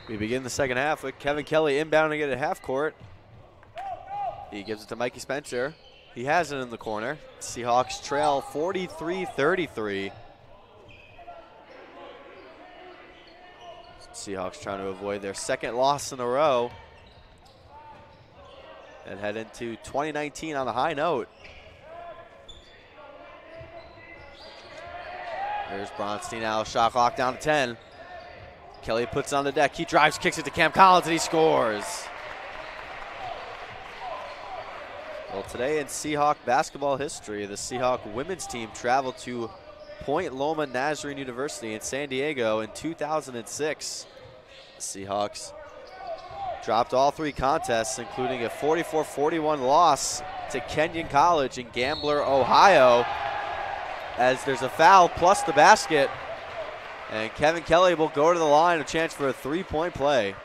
We begin the second half with Kevin Kelly inbounding it at half court. He gives it to Mikey Spencer. He has it in the corner. Seahawks trail 43-33. Seahawks trying to avoid their second loss in a row and head into 2019 on a high note. Here's Bronstein now, shot clock down to 10. Kelly puts it on the deck. He drives, kicks it to Cam Collins, and he scores. Well, today in Seahawk basketball history, the Seahawk women's team traveled to Point Loma Nazarene University in San Diego in 2006. The Seahawks dropped all three contests, including a 44-41 loss to Kenyon College in Gambler, Ohio, as there's a foul plus the basket. And Kevin Kelly will go to the line, a chance for a three-point play.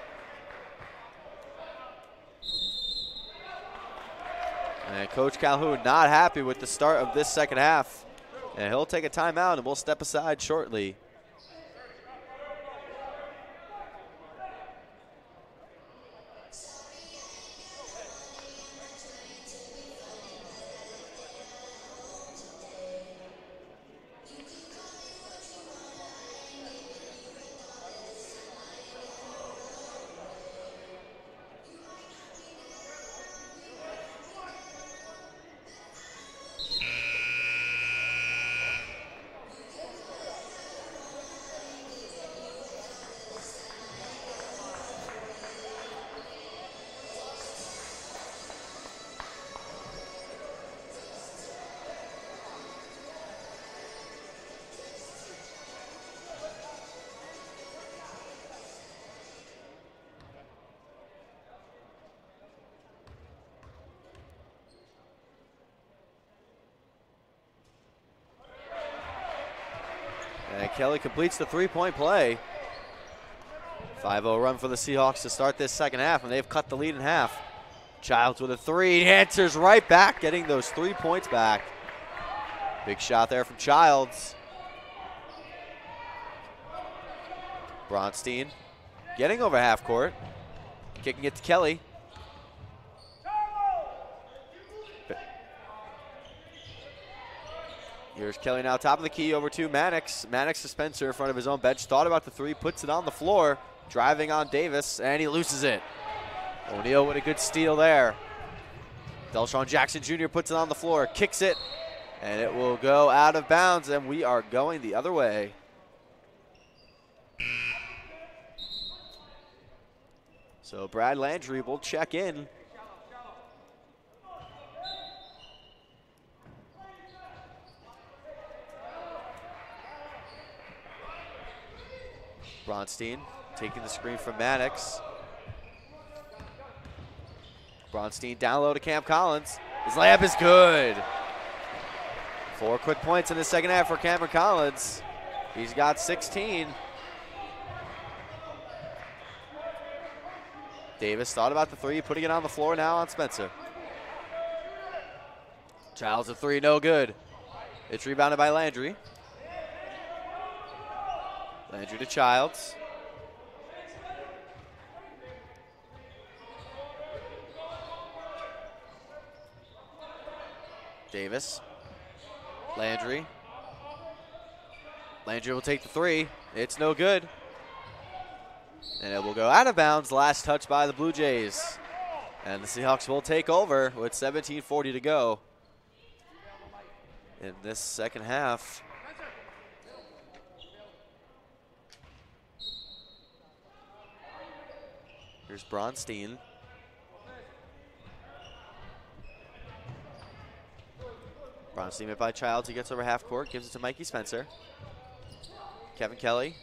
And Coach Calhoun not happy with the start of this second half. And he'll take a timeout and we'll step aside shortly. And Kelly completes the three-point play. 5-0 run for the Seahawks to start this second half, and they've cut the lead in half. Childs with a three, he answers right back, getting those 3 points back. Big shot there from Childs. Bronstein getting over half court, kicking it to Kelly. Here's Kelly now, top of the key, over to Mannix. Mannix to Spencer in front of his own bench. Thought about the three, puts it on the floor, driving on Davis, and he loses it. O'Neal with a good steal there. Delshawn Jackson Jr. puts it on the floor, kicks it, and it will go out of bounds, and we are going the other way. So Brad Landry will check in. Bronstein taking the screen from Mannix. Bronstein down low to Cam Collins. His layup is good. 4 quick points in the second half for Cameron Collins. He's got 16. Davis thought about the three, putting it on the floor now on Spencer. Childs a three, no good. It's rebounded by Landry. Landry to Childs. Davis. Landry. Landry will take the three. It's no good. And it will go out of bounds. Last touch by the Blue Jays. And the Seahawks will take over with 17:40 to go in this second half. Here's Bronstein. Bronstein hit by Childs. He gets over half court, gives it to Mikey Spencer. Kevin Kelly.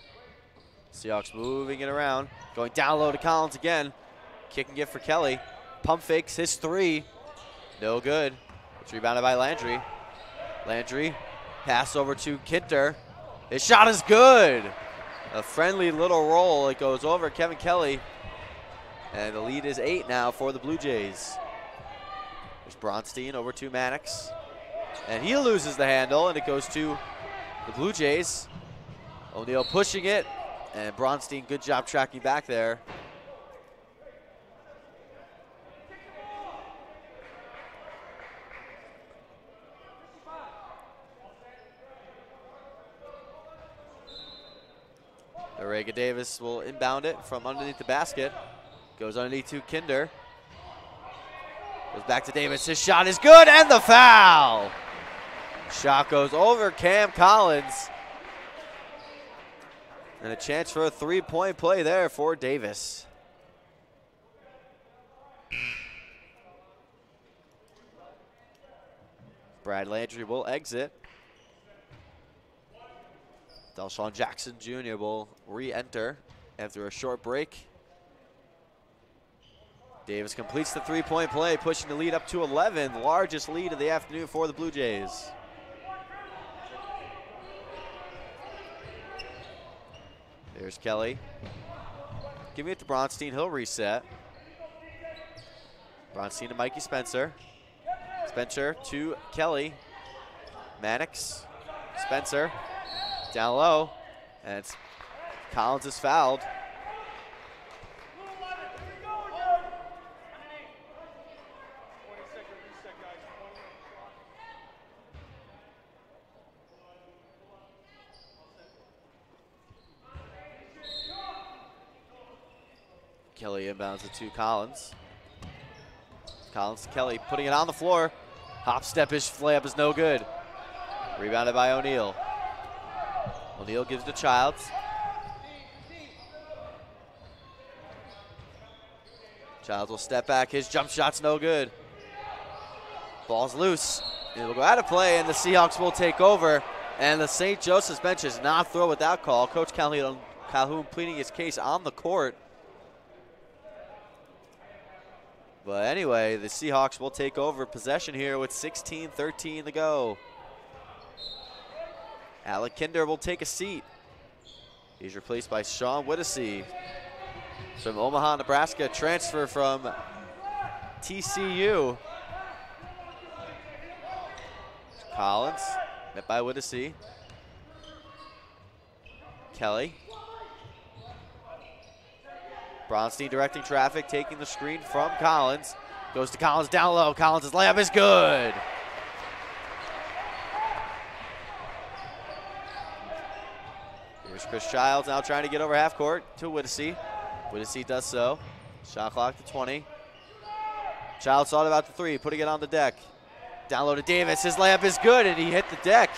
Seahawks moving it around. Going down low to Collins again. Kick and give for Kelly. Pump fakes his three. No good. It's rebounded by Landry. Landry. Pass over to Kinter. His shot is good. A friendly little roll. It goes over Kevin Kelly. And the lead is 8 now for the Blue Jays. There's Bronstein over to Mannix. And he loses the handle, and it goes to the Blue Jays. O'Neal pushing it. And Bronstein, good job tracking back there. Arega Davis will inbound it from underneath the basket. Goes underneath to Kinder. Goes back to Davis. His shot is good, and the foul. Shot goes over Cam Collins. And a chance for a three-point play there for Davis. Brad Landry will exit. Delshawn Jackson Jr. will re-enter after a short break. Davis completes the three-point play, pushing the lead up to 11, the largest lead of the afternoon for the Blue Jays. There's Kelly. Giving it to Bronstein, he'll reset. Bronstein to Mikey Spencer. Spencer to Kelly. Mannix, Spencer, down low, and Collins is fouled. Kelly inbounds it to Collins. Collins to Kelly, putting it on the floor. Hop step-ish layup is no good. Rebounded by O'Neal. O'Neal gives to Childs. Childs will step back. His jump shot's no good. Ball's loose. It will go out of play, and the Seahawks will take over. And the St. Joseph's bench is not throw without call. Coach Calhoun pleading his case on the court. But anyway, the Seahawks will take over possession here with 16:13 to go. Alec Kinder will take a seat. He's replaced by Sean Whittasey from Omaha, Nebraska, transfer from TCU. Collins, met by Whittasey. Kelly. Bronstein directing traffic, taking the screen from Collins. Goes to Collins down low. Collins' layup is good. Here's Chris Childs now trying to get over half court to Whittasey. Whittasey does so. Shot clock to 20. Childs thought about the three, putting it on the deck. Down low to Davis. His layup is good, and he hit the deck.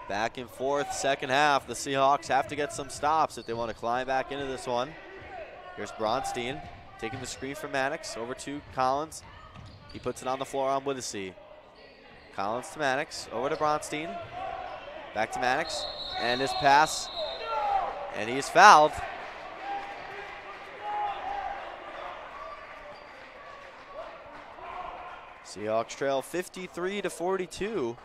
Back and forth, second half. The Seahawks have to get some stops if they want to climb back into this one. Here's Bronstein taking the screen from Mannix over to Collins. He puts it on the floor on Whittasey. Collins to Mannix, over to Bronstein. Back to Mannix, and his pass, and he is fouled. Seahawks trail 53-42.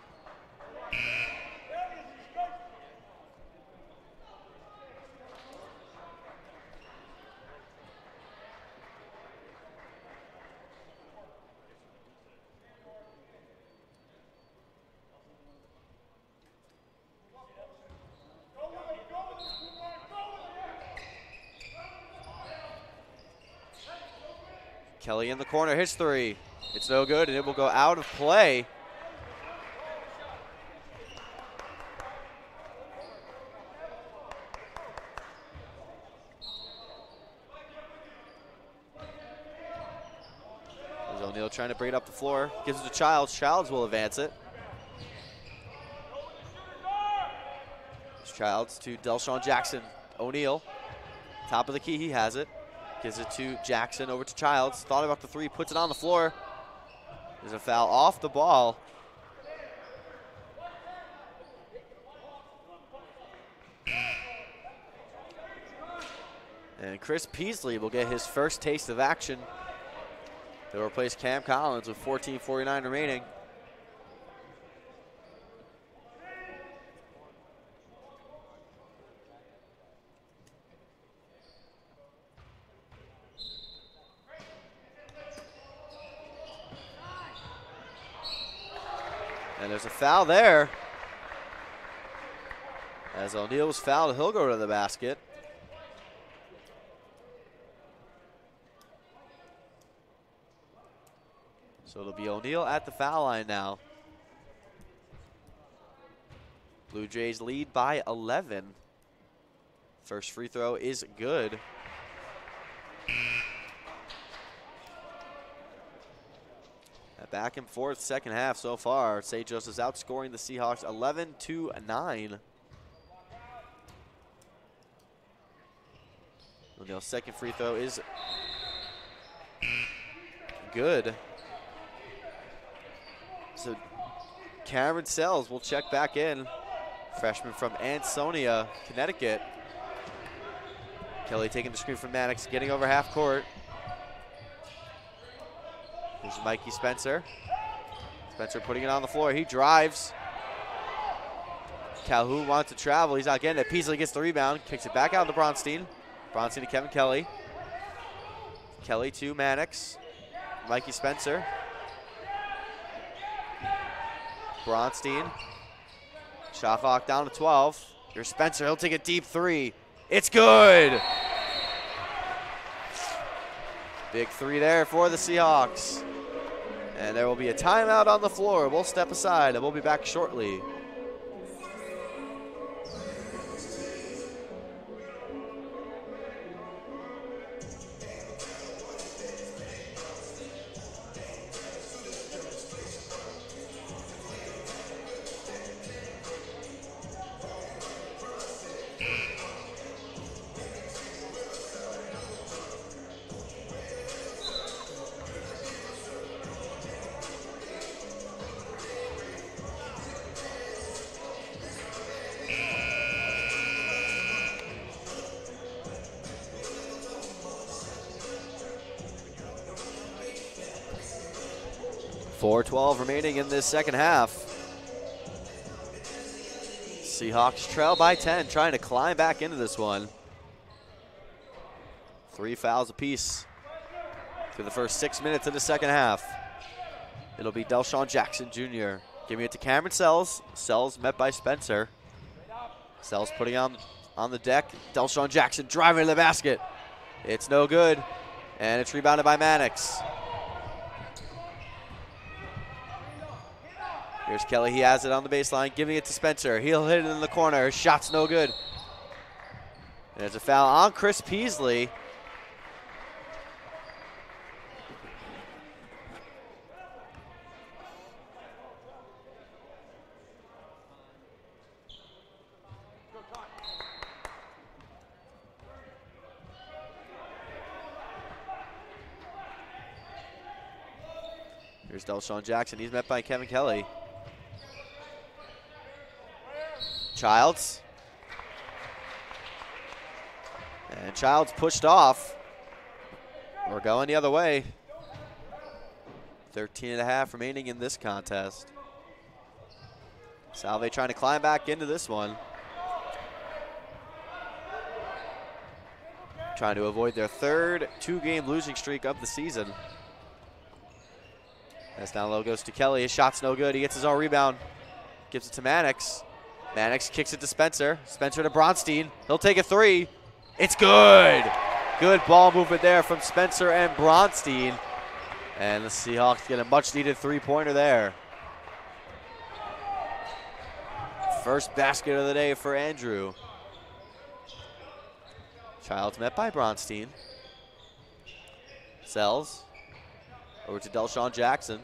Kelly in the corner, his three. It's no good, and it will go out of play. There's O'Neal trying to bring it up the floor. Gives it to Childs. Childs will advance it. There's Childs to Delshawn Jackson. O'Neal, top of the key, he has it. Gives it to Jackson, over to Childs. Thought about the three, puts it on the floor. There's a foul off the ball. And Chris Peasley will get his first taste of action. They'll replace Cam Collins with 14:49 remaining. And there's a foul there. As O'Neal was fouled, he'll go to the basket. So it'll be O'Neal at the foul line now. Blue Jays lead by 11. First free throw is good. A back and forth second half so far. St. Joseph's outscoring the Seahawks 11-9. O'Neal's second free throw is good. So Cameron Sells will check back in. Freshman from Ansonia, Connecticut. Kelly taking the screen from Maddox, getting over half court. Here's Mikey Spencer. Spencer putting it on the floor. He drives. Calhoun wants to travel. He's not getting it. Peasley gets the rebound, kicks it back out to Bronstein. Bronstein to Kevin Kelly. Kelly to Maddox. Mikey Spencer. Bronstein. Shot clock down to 12. Here's Spencer. He'll take a deep three. It's good. Big three there for the Seahawks. And there will be a timeout on the floor. We'll step aside and we'll be back shortly. .4:12 remaining in this second half. Seahawks trail by 10, trying to climb back into this one. 3 fouls apiece through the first 6 minutes of the second half. It'll be Delshawn Jackson Jr. giving it to Cameron Sells. Sells met by Spencer. Sells putting on the deck. Delshawn Jackson driving to the basket. It's no good, and it's rebounded by Maddox. Here's Kelly, he has it on the baseline, giving it to Spencer. He'll hit it in the corner, shot's no good. There's a foul on Chris Peasley. Here's Delshawn Jackson, he's met by Kevin Kelly. Childs. And Childs pushed off. We're going the other way. 13.5 remaining in this contest. Salve trying to climb back into this one. Trying to avoid their third 2-game losing streak of the season. As down low goes to Kelly. His shot's no good. He gets his own rebound. Gives it to Maddox. Maddox kicks it to Spencer. Spencer to Bronstein. He'll take a three. It's good. Good ball movement there from Spencer and Bronstein. And the Seahawks get a much-needed three-pointer there. First basket of the day for Andrew. Childs met by Bronstein. Sells. Over to Delshawn Jackson.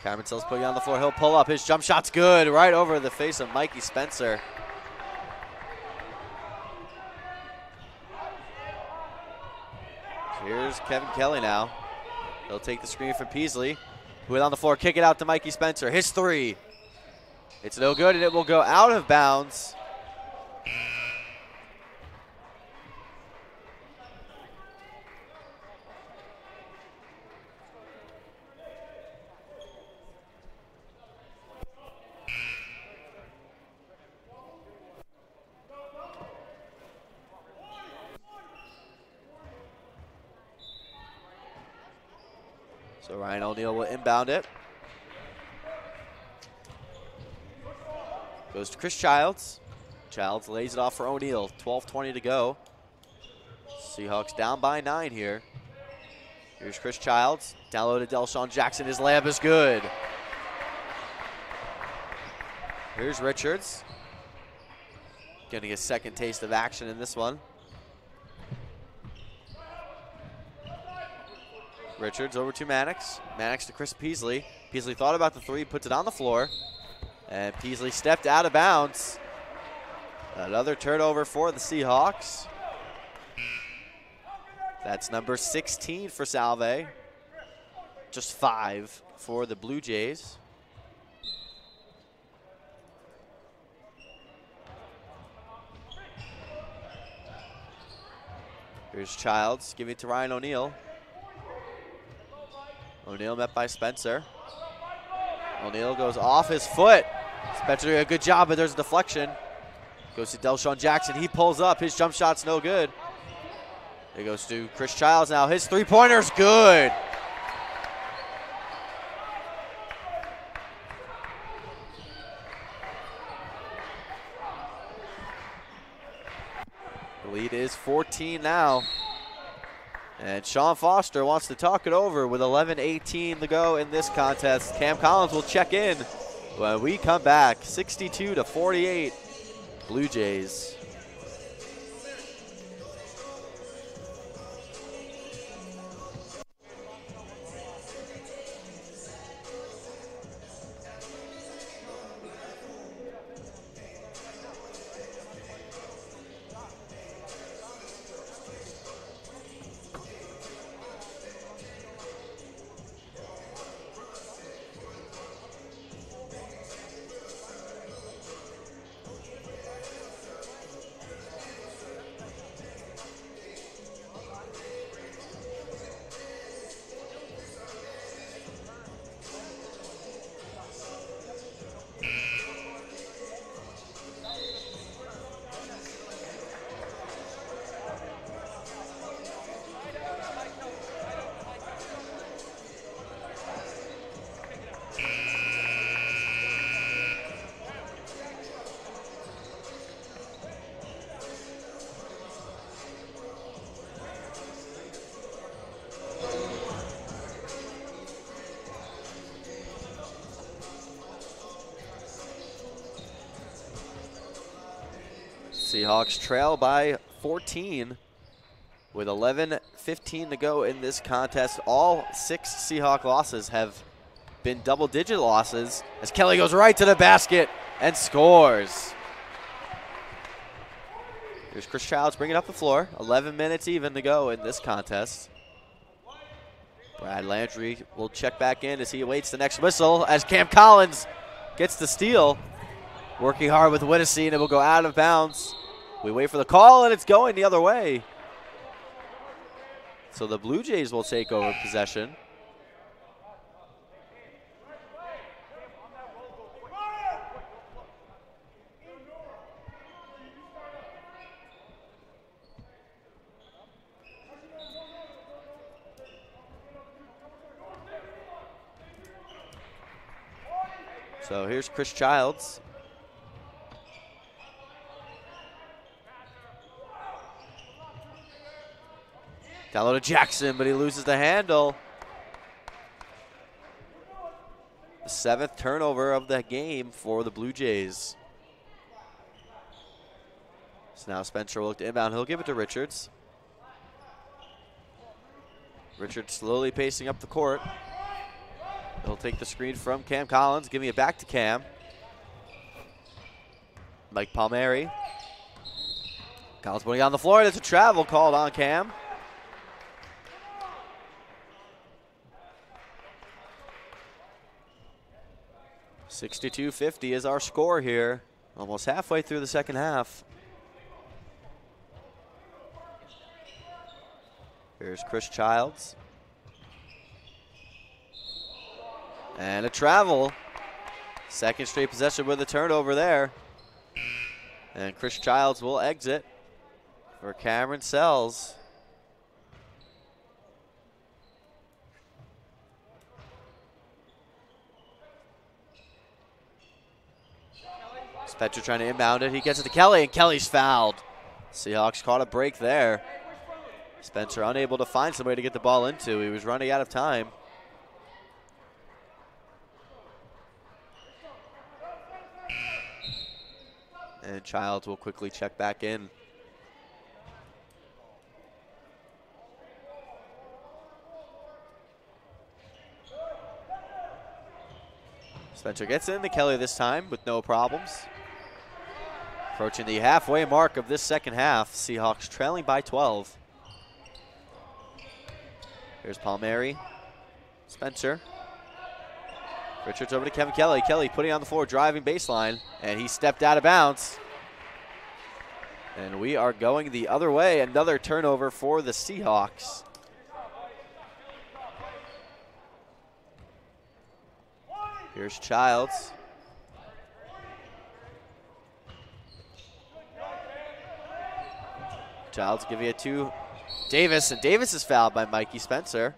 Cameron Sells putting it on the floor. He'll pull up. His jump shot's good. Right over the face of Mikey Spencer. Here's Kevin Kelly now. He'll take the screen from Peasley. Put it on the floor. Kick it out to Mikey Spencer. His three. It's no good, and it will go out of bounds. So Ryan O'Neal will inbound it. Goes to Chris Childs. Childs lays it off for O'Neal. 12:20 to go. Seahawks down by 9 here. Here's Chris Childs. Down low to Delshawn Jackson. His layup is good. Here's Richards. Getting a second taste of action in this one. Richards over to Mannix. Mannix to Chris Peasley. Peasley thought about the three, puts it on the floor. And Peasley stepped out of bounds. Another turnover for the Seahawks. That's number 16 for Salve. Just 5 for the Blue Jays. Here's Childs, giving it to Ryan O'Neal. O'Neal met by Spencer. O'Neal goes off his foot. Spencer doing a good job, but there's a deflection. Goes to Delshawn Jackson. He pulls up. His jump shot's no good. It goes to Chris Childs now. His three-pointer's good. The lead is 14 now. And Sean Foster wants to talk it over with 11:18 to go in this contest. Cam Collins will check in when we come back. 62-48, Blue Jays. Seahawks trail by 14 with 11:15 to go in this contest. All 6 Seahawk losses have been double-digit losses as Kelly goes right to the basket and scores. Here's Chris Childs bringing up the floor. 11 minutes even to go in this contest. Brad Landry will check back in as he awaits the next whistle as Cam Collins gets the steal. Working hard with Winnessee, and it will go out of bounds. We wait for the call, and it's going the other way. So the Blue Jays will take over possession. So here's Chris Childs. Down low to Jackson, but he loses the handle. The 7th turnover of the game for the Blue Jays. So now Spencer will look to inbound. He'll give it to Richards. Richards slowly pacing up the court. He'll take the screen from Cam Collins, giving it back to Cam. Mike Palmieri. Collins putting it on the floor, and it's a travel called on Cam. $62-50 is our score here. Almost halfway through the second half. Here's Chris Childs. And a travel. Second straight possession with a turnover there. And Chris Childs will exit for Cameron Sells. Spencer trying to inbound it. He gets it to Kelly, and Kelly's fouled. Seahawks caught a break there. Spencer unable to find somebody to get the ball into. He was running out of time. And Childs will quickly check back in. Spencer gets into Kelly this time with no problems. Approaching the halfway mark of this second half. Seahawks trailing by 12. Here's Palmieri. Spencer. Richards over to Kevin Kelly. Kelly putting on the floor, driving baseline, and he stepped out of bounds. And we are going the other way. Another turnover for the Seahawks. Here's Childs. Childs giving it to Davis, and Davis is fouled by Mikey Spencer.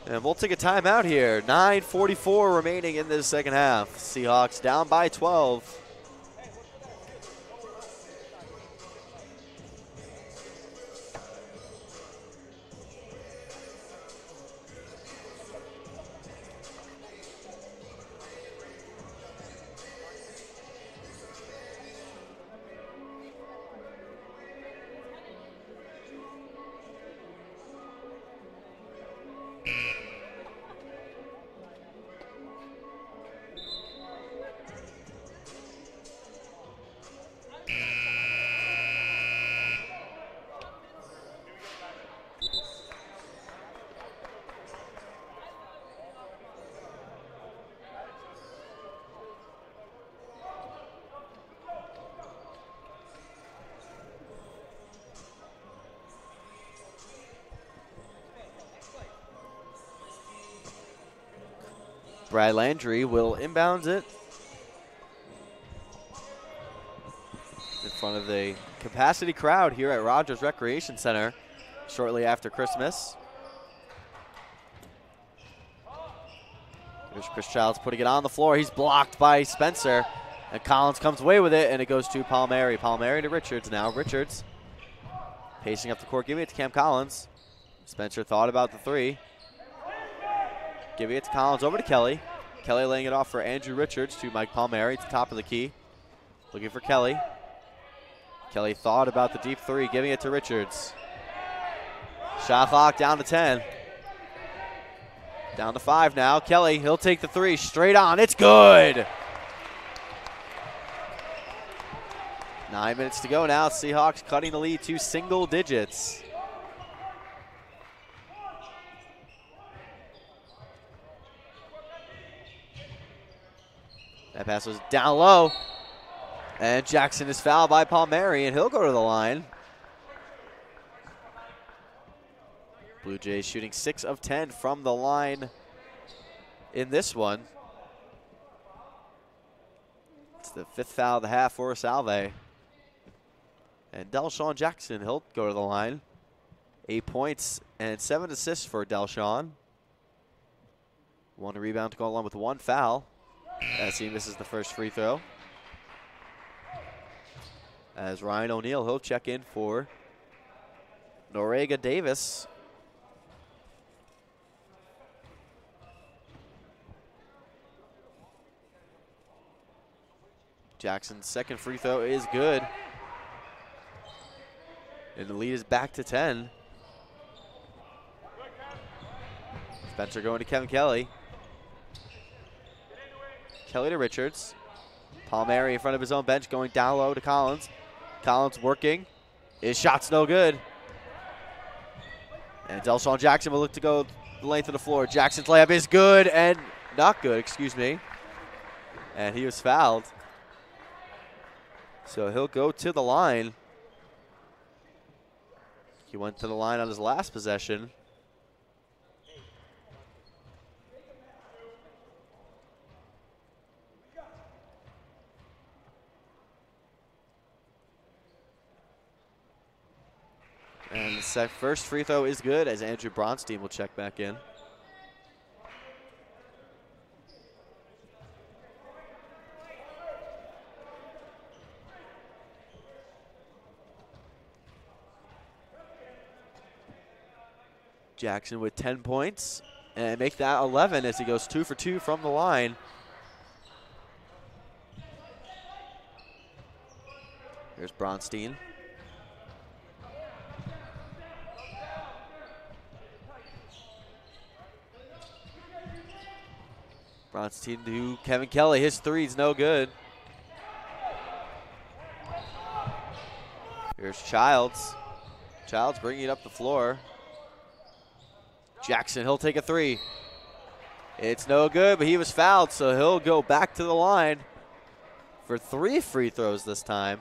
And we'll take a timeout here. 9:44 remaining in this second half. Seahawks down by 12. Brad Landry will inbound it in front of the capacity crowd here at Rogers Recreation Center shortly after Christmas. There's Chris Childs putting it on the floor. He's blocked by Spencer, and Collins comes away with it, and it goes to Palmieri. Palmieri to Richards. Now Richards pacing up the court, giving it to Cam Collins. Spencer thought about the three. Giving it to Collins, over to Kelly. Kelly laying it off for Andrew Richards to Mike Palmieri at the top of the key. Looking for Kelly. Kelly thought about the deep three, giving it to Richards. Shot clock down to 10. Down to 5 now. Kelly, he'll take the three straight on. It's good. 9 minutes to go now. Seahawks cutting the lead to single digits. That pass was down low. And Jackson is fouled by Palmieri, and he'll go to the line. Blue Jays shooting 6 of 10 from the line in this one. It's the 5th foul of the half for Salve. And Delshawn Jackson, he'll go to the line. 8 points and 7 assists for Delshawn. 1 rebound to go along with 1 foul, as he misses the first free throw. As Ryan O'Neal, he'll check in for Norega Davis. Jackson's second free throw is good. And the lead is back to 10. Spencer going to Kevin Kelly. Kelly to Richards. Palmieri in front of his own bench, going down low to Collins. Collins working. His shot's no good. And Delshawn Jackson will look to go the length of the floor. Jackson's layup is good and not good, excuse me. And he was fouled. So he'll go to the line. He went to the line on his last possession. And the first free throw is good, as Andrew Bronstein will check back in. Jackson with 10 points and make that 11 as he goes 2 for 2 from the line. Here's Bronstein. Bronstein to Kevin Kelly. His three's no good. Here's Childs. Childs bringing it up the floor. Jackson, he'll take a three. It's no good, but he was fouled, so he'll go back to the line for 3 free throws this time.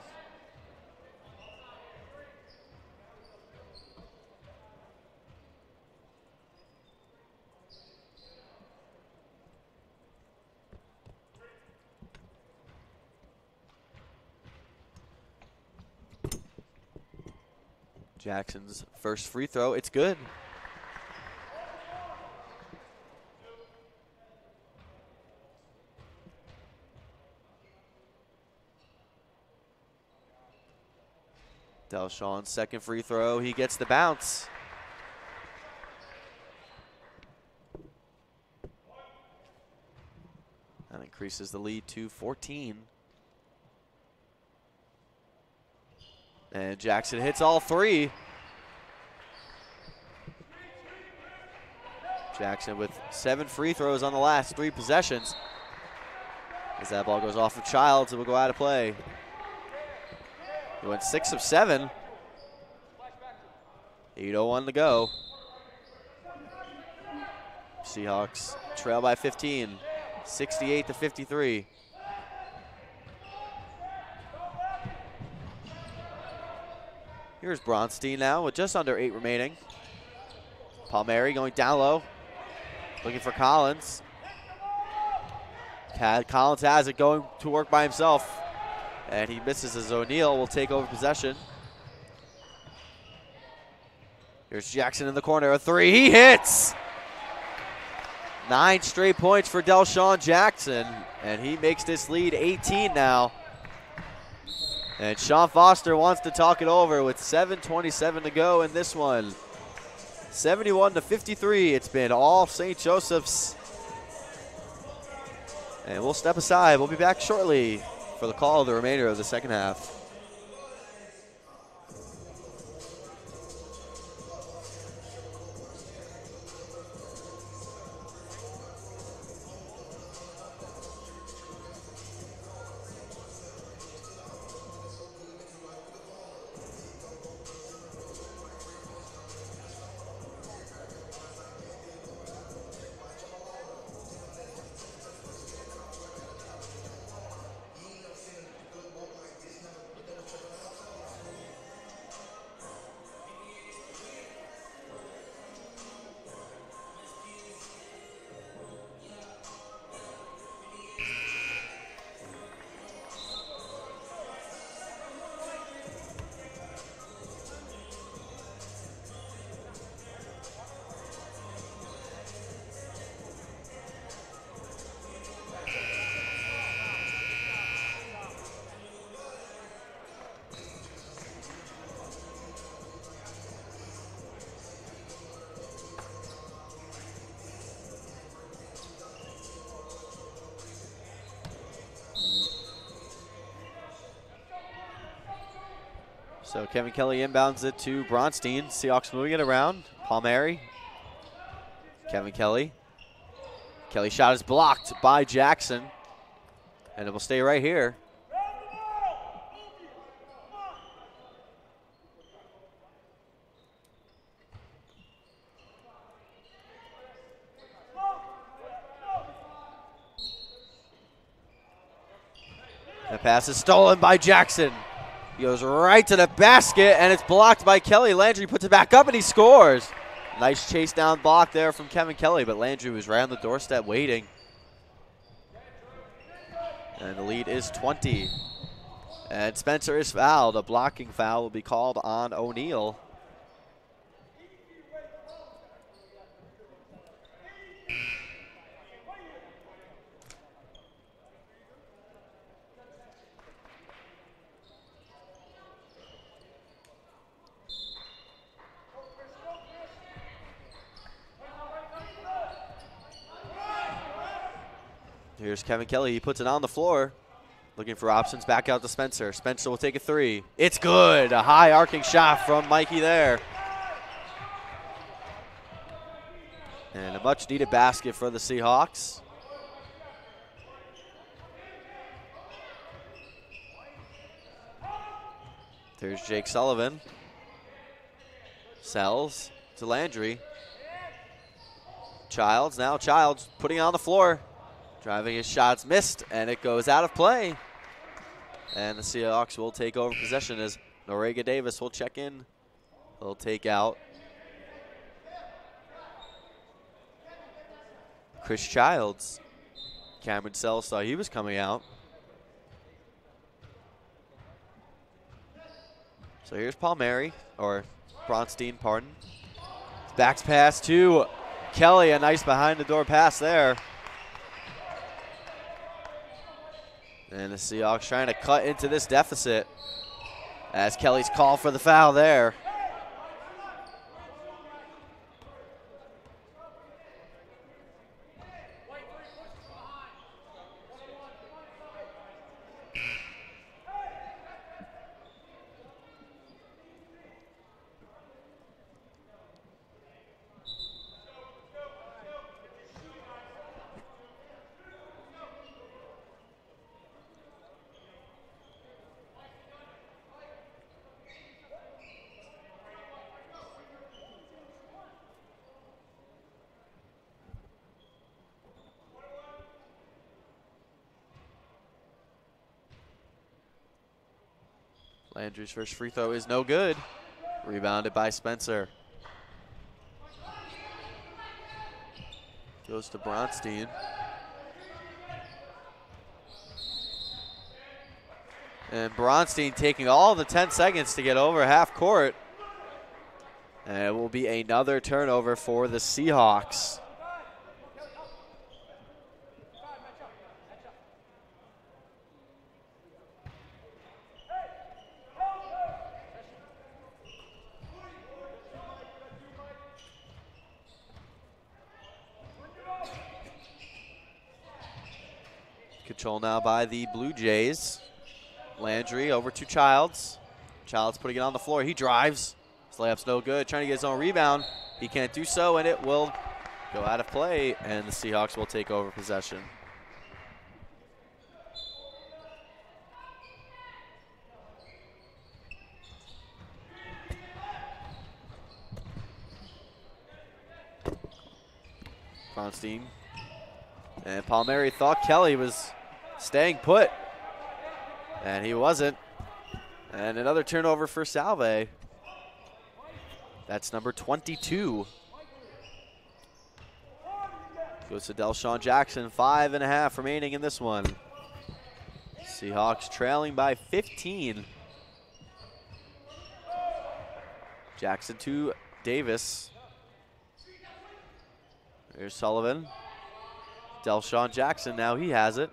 Jackson's first free throw, it's good. Delshawn's second free throw, he gets the bounce. That increases the lead to 14. And Jackson hits all 3. Jackson with 7 free throws on the last 3 possessions. As that ball goes off of Childs, it will go out of play. He went 6 of 7. 8:01 to go. Seahawks trail by 15, 68-53. Here's Bronstein now with just under 8 remaining. Palmieri going down low, looking for Collins. Collins has it, going to work by himself, and he misses as O'Neal will take over possession. Here's Jackson in the corner, a 3, he hits! 9 straight points for Delshawn Jackson, and he makes this lead 18 now. And Sean Foster wants to talk it over with 7:27 to go in this one. 71-53, it's been all St. Joseph's. And we'll step aside. We'll be back shortly for the call of the remainder of the second half. So Kevin Kelly inbounds it to Bronstein. Seahawks moving it around. Palmieri. Kevin Kelly. Kelly's shot is blocked by Jackson. And it will stay right here. The pass is stolen by Jackson. He goes right to the basket, and it's blocked by Kelly. Landry puts it back up, and he scores. Nice chase down block there from Kevin Kelly, but Landry was right on the doorstep waiting. And the lead is 20. And Spencer is fouled. A blocking foul will be called on O'Neal. Here's Kevin Kelly. He puts it on the floor. Looking for options. Back out to Spencer. Spencer will take a three. It's good. A high arcing shot from Mikey there. And a much needed basket for the Seahawks. There's Jake Sullivan. Sells to Landry. Childs, now Childs putting it on the floor. Driving his shots, missed, and it goes out of play. And the Seahawks will take over possession as Norega Davis will check in. They'll take out Chris Childs. Cameron Sells thought he was coming out. So here's Palmieri, or Bronstein, pardon. Backs pass to Kelly, a nice behind-the-door pass there. And the Seahawks trying to cut into this deficit as Kelly's called for the foul there. Landry's first free throw is no good. Rebounded by Spencer. Goes to Bronstein. And Bronstein taking all the 10 seconds to get over half court. And it will be another turnover for the Seahawks. Control now by the Blue Jays. Landry over to Childs. Childs putting it on the floor. He drives. His layup's no good. Trying to get his own rebound. He can't do so, and it will go out of play, and the Seahawks will take over possession. Bronstein. And Palmieri thought Kelly was staying put, and he wasn't. And another turnover for Salve. That's number 22. Goes to Delshawn Jackson. 5.5 remaining in this one. Seahawks trailing by 15. Jackson to Davis. There's Sullivan. Delshawn Jackson, now he has it.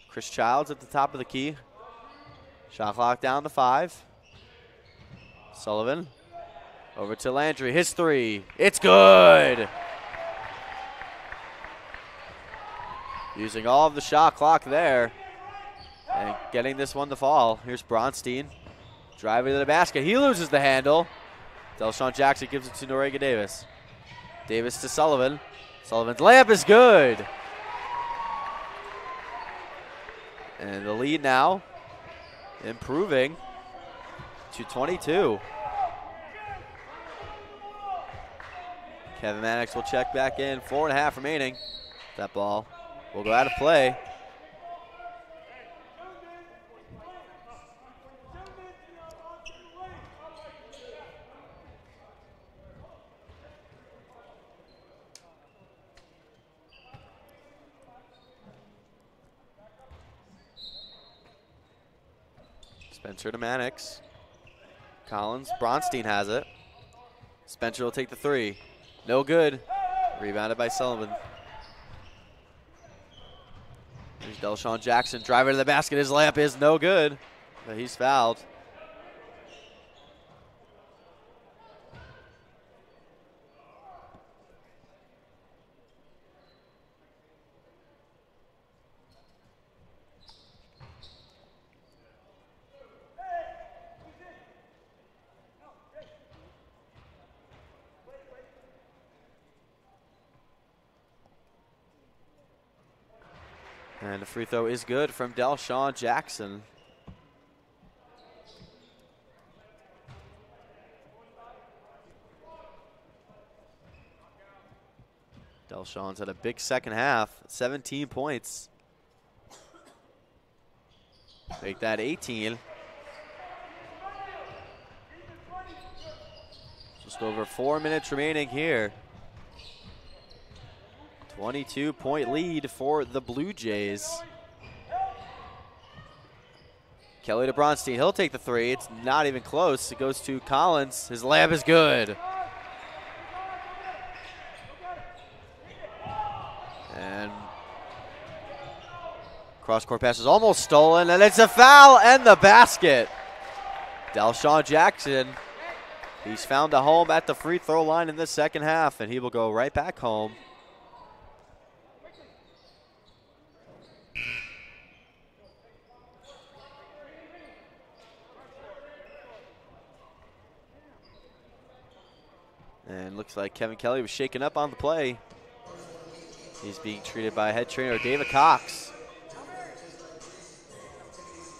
Chris Childs at the top of the key. Shot clock down to 5. Sullivan over to Landry. His three. It's good. Using all of the shot clock there and getting this one to fall. Here's Bronstein driving to the basket. He loses the handle. Delshawn Jackson gives it to Norega Davis. Davis to Sullivan. Sullivan's layup is good. And the lead now improving to 22. Kevin Mannix will check back in. 4.5 remaining. That ball will go out of play. Spencer to Mannix. Collins. Bronstein has it. Spencer will take the three. No good. Rebounded by Sullivan. There's Delshawn Jackson driving to the basket. His layup is no good, but he's fouled. And the free throw is good from Delshawn Jackson. Delshawn's had a big second half, 17 points. Make that 18. Just over 4 minutes remaining here. 22-point lead for the Blue Jays. Kelly to Bronstein. He'll take the three. It's not even close. It goes to Collins. His layup is good. And cross-court pass is almost stolen, and it's a foul and the basket. Delshawn Jackson, he's found a home at the free throw line in the second half, and he will go right back home. And looks like Kevin Kelly was shaken up on the play. He's being treated by head trainer David Cox.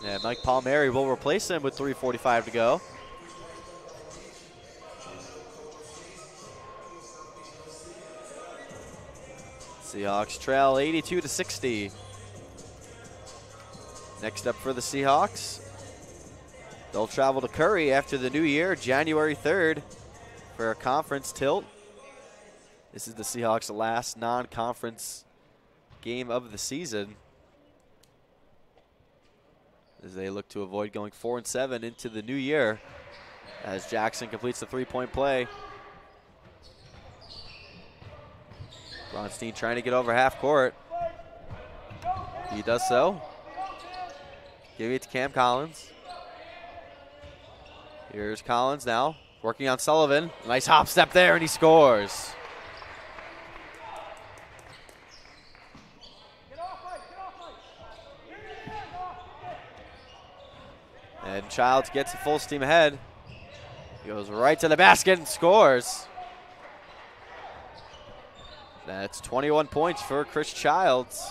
And Mike Palmieri will replace him with 3:45 to go. Seahawks trail 82-60. Next up for the Seahawks, they'll travel to Curry after the new year, January 3rd, for a conference tilt. This is the Seahawks' last non-conference game of the season, as they look to avoid going 4-7 into the new year, as Jackson completes the three-point play. Bronstein trying to get over half court. He does so. Giving it to Cam Collins. Here's Collins now, working on Sullivan. Nice hop step there, and he scores. And Childs gets it full steam ahead. He goes right to the basket and scores. That's 21 points for Chris Childs.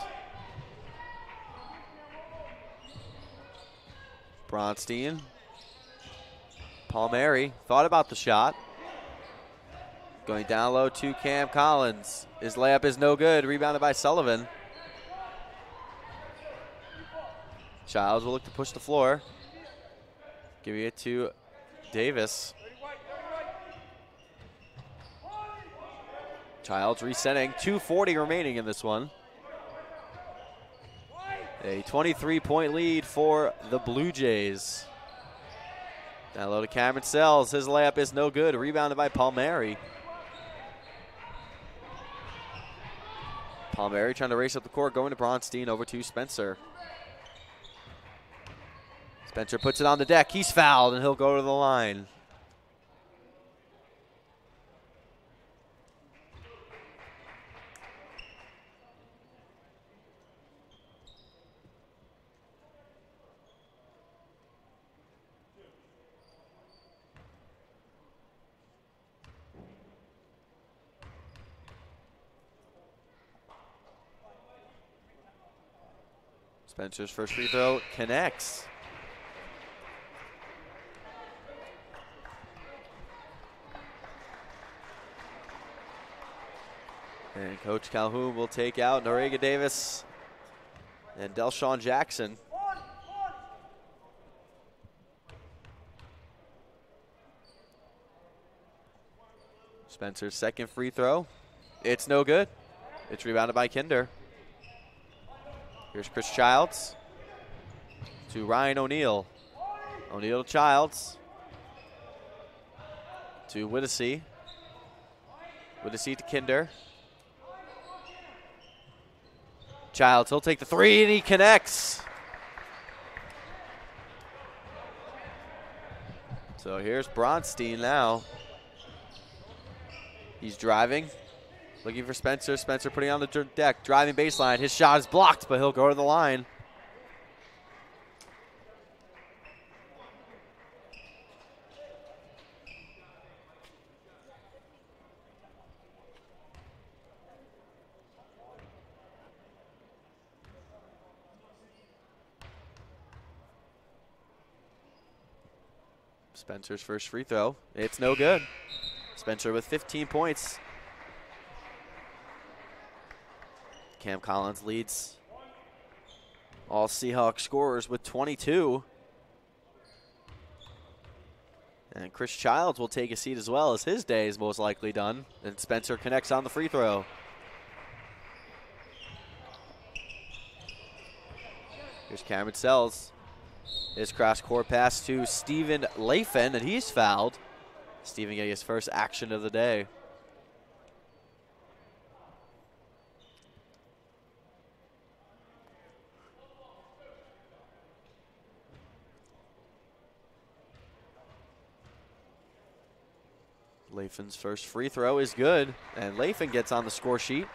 Bronstein. Palmieri thought about the shot. Going down low to Cam Collins. His layup is no good. Rebounded by Sullivan. Childs will look to push the floor. Giving it to Davis. Childs resetting. 2:40 remaining in this one. A 23-point lead for the Blue Jays. Down low to Cameron Sells. His layup is no good. Rebounded by Palmieri. Palmieri trying to race up the court. Going to Bronstein. Over to Spencer. Spencer puts it on the deck. He's fouled, and he'll go to the line. Spencer's first free throw connects. And Coach Calhoun will take out Noriega Davis and Delshawn Jackson. Spencer's second free throw. It's no good. It's rebounded by Kinder. Here's Chris Childs to Ryan O'Neal. O'Neal to Childs. To Whittasey. Whittasey to Kinder. Childs, he'll take the three, and he connects. So here's Bronstein now. He's driving. Looking for Spencer. Spencer putting on the deck. Driving baseline. His shot is blocked, but he'll go to the line. Spencer's first free throw. It's no good. Spencer with 15 points. Cam Collins leads all Seahawks scorers with 22. And Chris Childs will take a seat as well, as his day is most likely done. And Spencer connects on the free throw. Here's Cameron Sells. His cross-court pass to Steven Lafen, and he's fouled. Steven getting his first action of the day. Lafen's first free throw is good, and Lafen gets on the score sheet.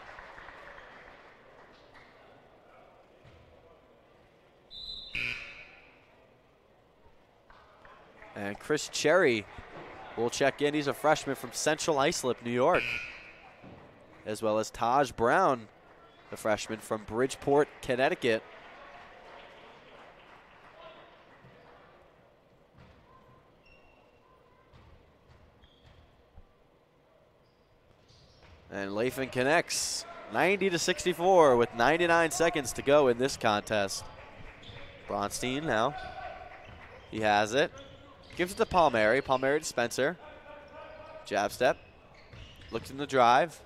And Chris Cherry will check in. He's a freshman from Central Islip, New York. As well as Taj Brown, the freshman from Bridgeport, Connecticut. And Lafen connects 90-64 with 99 seconds to go in this contest. Bronstein now. He has it. Gives it to Palmieri. Palmieri to Spencer. Jab step. Looks in the drive.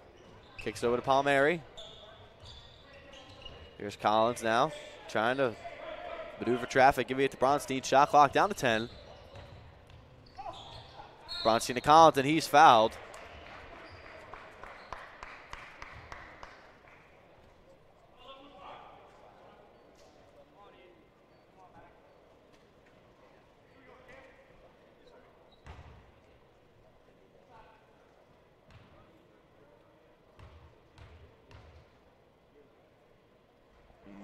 Kicks it over to Palmieri. Here's Collins now. Trying to maneuver traffic. Giving it to Bronstein. Shot clock down to 10. Bronstein to Collins, and he's fouled.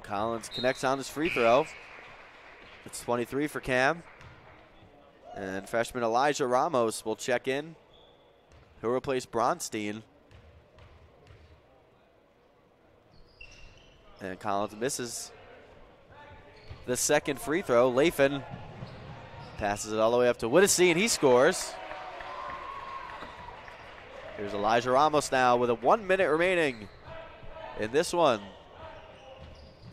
Collins connects on his free throw. It's 23 for Cam. And freshman Elijah Ramos will check in. He'll replace Bronstein. And Collins misses the second free throw. Lafen passes it all the way up to Whittasey, and he scores. Here's Elijah Ramos now with a 1 minute remaining in this one.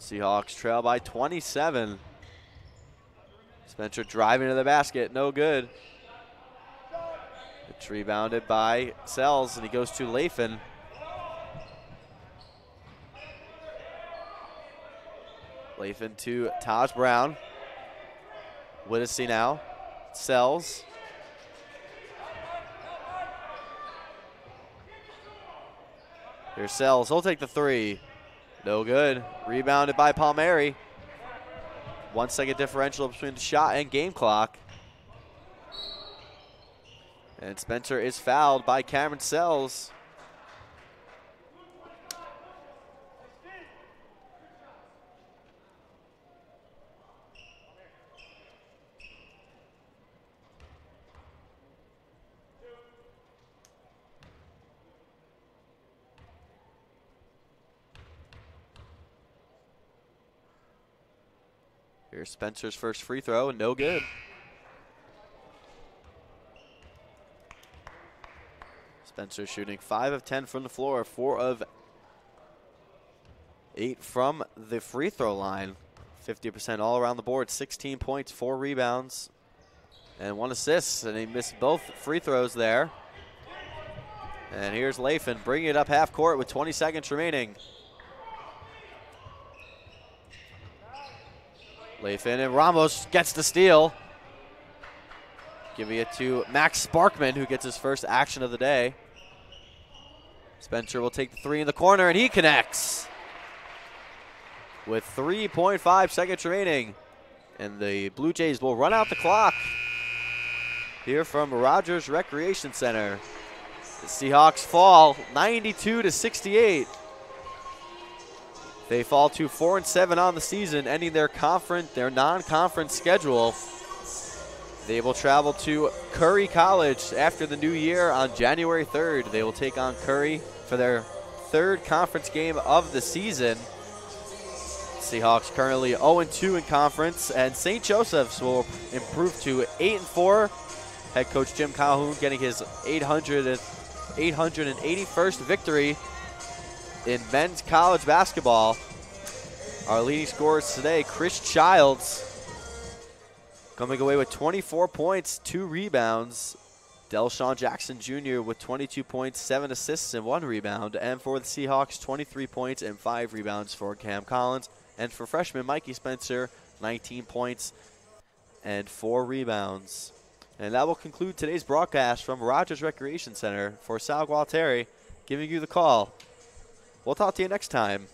Seahawks trail by 27. Spencer driving to the basket, no good. It's rebounded by Sells, and he goes to Lafen. Lafen to Taj Brown. Whittasey now. Sells. Here's Sells. He'll take the three. No good. Rebounded by Palmieri. 1 second differential between the shot and game clock. And Spencer is fouled by Cameron Sells. Here's Spencer's first free throw, no good. Spencer shooting 5 of 10 from the floor, 4 of 8 from the free throw line. 50% all around the board, 16 points, 4 rebounds, and 1 assist. And he missed both free throws there. And here's Lafen bringing it up half court with 20 seconds remaining. Lafen, and Ramos gets the steal. Giving it to Max Sparkman, who gets his first action of the day. Spencer will take the three in the corner, and he connects. With 3.5 seconds remaining. And the Blue Jays will run out the clock here from Rogers Recreation Center. The Seahawks fall 92-68. They fall to 4-7 on the season, ending their non-conference schedule. They will travel to Curry College after the new year on January 3rd. They will take on Curry for their 3rd conference game of the season. Seahawks currently 0-2 in conference, and St. Joseph's will improve to 8-4 Head coach Jim Calhoun getting his 881st victory in men's college basketball. Our leading scorers today, Chris Childs coming away with 24 points, 2 rebounds. Delshawn Jackson Jr. with 22 points, 7 assists, and 1 rebound. And for the Seahawks, 23 points and 5 rebounds for Cam Collins. And for freshman Mikey Spencer, 19 points and 4 rebounds. And that will conclude today's broadcast from Rogers Recreation Center. For Sal Gualteri giving you the call. We'll talk to you next time